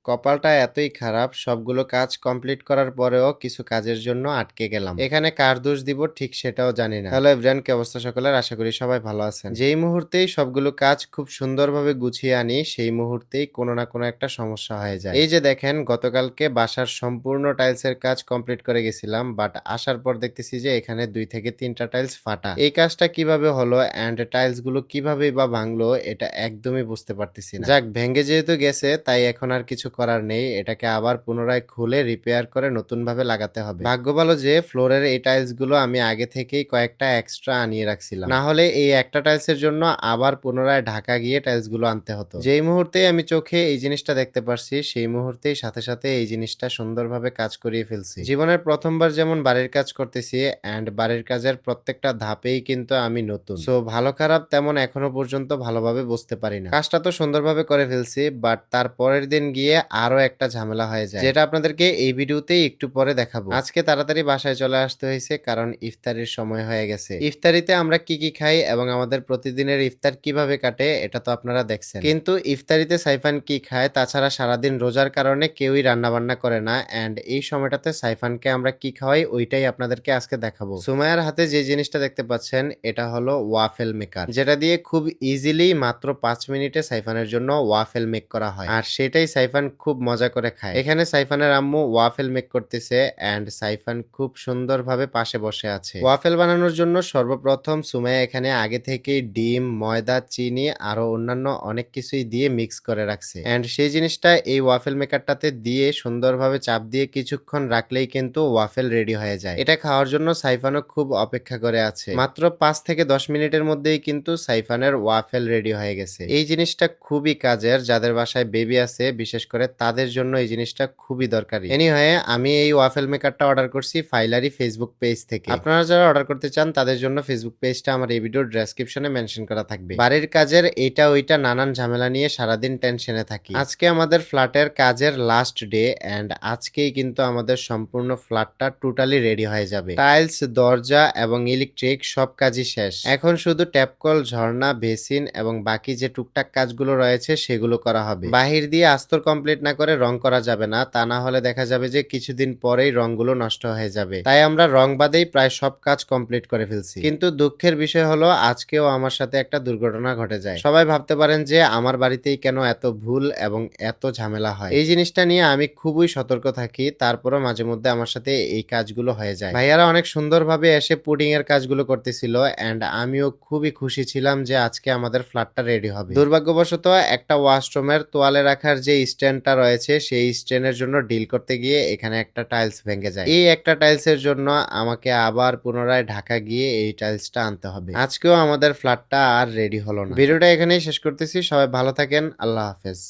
কপালটা এতই খারাপ, সবগুলো কাজ কমপ্লিট করার পরেও কিছু কাজের জন্য আটকে গেলাম। এখানে কার দোষ দিব ঠিক সেটাও জানি না। হ্যালো এভরিওয়ান, কি অবস্থা সকলের? আশা করি সবাই ভালো আছেন। যেই মুহূর্তেই সবগুলো কাজ খুব সুন্দরভাবে গুছিয়ে আনি, সেই মুহূর্তেই কোনো না কোনো একটা সমস্যা হয়ে যায়। এই যে দেখেন, গতকালকে বাসার সম্পূর্ণ টাইলসের কাজ কমপ্লিট করে গেছিলাম, বাট আসার পর দেখতেছি যে এখানে 2 থেকে 3টা টাইলস ফাটা। এই কাজটা কিভাবে হলো এন্ড টাইলস গুলো কিভাবেই বা ভাঙলো, এটা একদমই বুঝতে পারতেছি না। যাক, ভেঙে যেহেতু গেছে তাই এখন আর কিছু করার নেই, এটাকে আবার পুনরায় খুলে রিপেয়ার করে নতুন ভাবে লাগাতে হবে। ভাগ্য ভালো যে ফ্লোরের এই টাইলস গুলো আমি আগে থেকেই কয়েকটা এক্সট্রা আনিয়ে রাখছিলাম, না হলে এই একটা টাইলসের জন্য আবার পুনরায় ঢাকা গিয়ে টাইলস গুলো আনতে হতো। যেই মুহূর্তেই আমি চোখে এই জিনিসটা দেখতে পারছি, সেই মুহূর্তেই সাথে সাথে এই জিনিসটা সুন্দরভাবে কাজ করিয়ে ফেলছি। জীবনের প্রথমবার যেমন বাড়ির কাজ করতেছি এন্ড বাড়ির কাজের প্রত্যেকটা ধাপেই কিন্তু আমি নতুন, সো ভালো খারাপ তেমন এখনো পর্যন্ত ভালোভাবে বুঝতে পারি না। কাজটা তো সুন্দরভাবে করে ফেলছি, বাট তার পরের দিন গিয়ে আরো একটা ঝামেলা হয়ে যায়, যেটা আপনাদেরকে এই ভিডিওতেই একটু পরে দেখাবো। আজকে তাড়াতাড়ি বাসায় চলে আসতে হয়েছে কারণ ইফতারির সময় হয়ে গেছে। ইফতারিতে আমরা কি কি খাই এবং আমাদের প্রতিদিনের ইফতার কিভাবে কাটে এটা তো আপনারা দেখছেন, কিন্তু ইফতারিতে সাইফান কি খায় তাছাড়া সারাদিন রোজার কারণে কেউই রান্না বান্না করে না, এন্ড এই সময়টাতে সাইফানকে আমরা কি খাওয়াই ওইটাই আপনাদেরকে আজকে দেখাবো। সুমাইয়ার হাতে যে জিনিসটা দেখতে পাচ্ছেন এটা হলো ওয়াফেল মেকার, যেটা দিয়ে খুব ইজিলি মাত্র 5 মিনিটে সাইফানের জন্য ওয়াফেল মেক করা হয়, আর সেটাই সাইফান খুব মজা করে খায়। এখানে সাইফানের আম্মু ওয়াফেল মেক করতেছে এন্ড সাইফান খুব সুন্দরভাবে পাশে বসে আছে। ওয়াফেল বানানোর জন্য সর্বপ্রথম সুমাইয়া এখানে আগে থেকেই ডিম, ময়দা, চিনি আরো অন্যান্য অনেক কিছুই দিয়ে মিক্স করে রাখছে, এন্ড সেই জিনিসটা এই ওয়াফেল মেকারটাতে দিয়ে সুন্দরভাবে চাপ দিয়ে কিছুক্ষণ রাখলেই কিন্তু ওয়াফেল রেডি হয়ে যায়। এটা খাওয়ার জন্য সাইফানও খুব অপেক্ষা করে আছে। মাত্র 5 থেকে 10 মিনিটের মধ্যেই কিন্তু সাইফানের ওয়াফেল রেডি হয়ে গেছে। এই জিনিসটা খুবই কাজের, যাদের বাসায় বেবি আছে বিশেষ করে তাদের জন্য এই জিনিসটা খুবই দরকারি। এনিওয়ে, আমি এই ওয়াফেল মেকারটা অর্ডার করছি ফাইলারি ফেসবুক পেজ থেকে। আপনারা যারা অর্ডার করতে চান তাদের জন্য ফেসবুক পেজটা আমার এই ভিডিওর ডেসক্রিপশনে মেনশন করা থাকবে। বাড়ির কাজের এইটা ওইটা নানান ঝামেলা নিয়ে সারাদিন টেনশনে থাকি। আজকে আমাদের ফ্ল্যাটের কাজের লাস্ট ডে এন্ড আজকেই কিন্তু আমাদের সম্পূর্ণ ফ্ল্যাটটা টোটালি রেডি হয়ে যাবে। টাইলস, দরজা এবং ইলেকট্রিক সব কাজই শেষ। এখন শুধু ট্যাপকল, ঝর্ণা, বেসিন এবং বাকি যে টুকটাক কাজগুলো রয়েছে সেগুলো করা হবে। বাহির দিয়ে আস্তর কমপ্লিট না করে রং করা যাবে না, তা না হলে দেখা যাবে যে কিছুদিন পরেই রংগুলো নষ্ট হয়ে যাবে। তাই আমরা রং বাদেই প্রায় সব কাজ কমপ্লিট করে ফেলছি। কিন্তু দুঃখের বিষয় হলো আজকেও আমার সাথে একটা দুর্ঘটনা ঘটে যায়। সবাই ভাবতে পারেন যে আমার বাড়িতেই কেন এত ভুল এবং এত ঝামেলা হয়। এই জিনিসটা নিয়ে আমি খুবই সতর্ক থাকি, তারপরও মাঝে মধ্যে আমার সাথে এই কাজগুলো হয়ে যায়। ভাইয়ারা অনেক সুন্দরভাবে এসে পুডিং এর কাজগুলো করতেছিল এন্ড আমিও খুবই খুশি ছিলাম যে আজকে আমাদের ফ্ল্যাটটা রেডি হবে। দুর্ভাগ্যবশত একটা ওয়াশরুমের তোয়ালে রাখার যে স্ট্যান্ডটা রয়েছে সেই স্ট্যান্ডের জন্য ডিল করতে গিয়ে এখানে একটা টাইলস ভেঙে যায়। এই একটা টাইলসের জন্য আমাকে আবার পুনরায় ঢাকা গিয়ে এই টাইলসটা আনতে হবে। আজকেও আমাদের ফ্ল্যাটটা আর রেডি হলো না। ভিডিওটা এখানেই শেষ করতেছি, সবাই ভালো থাকেন, আল্লাহ হাফেজ।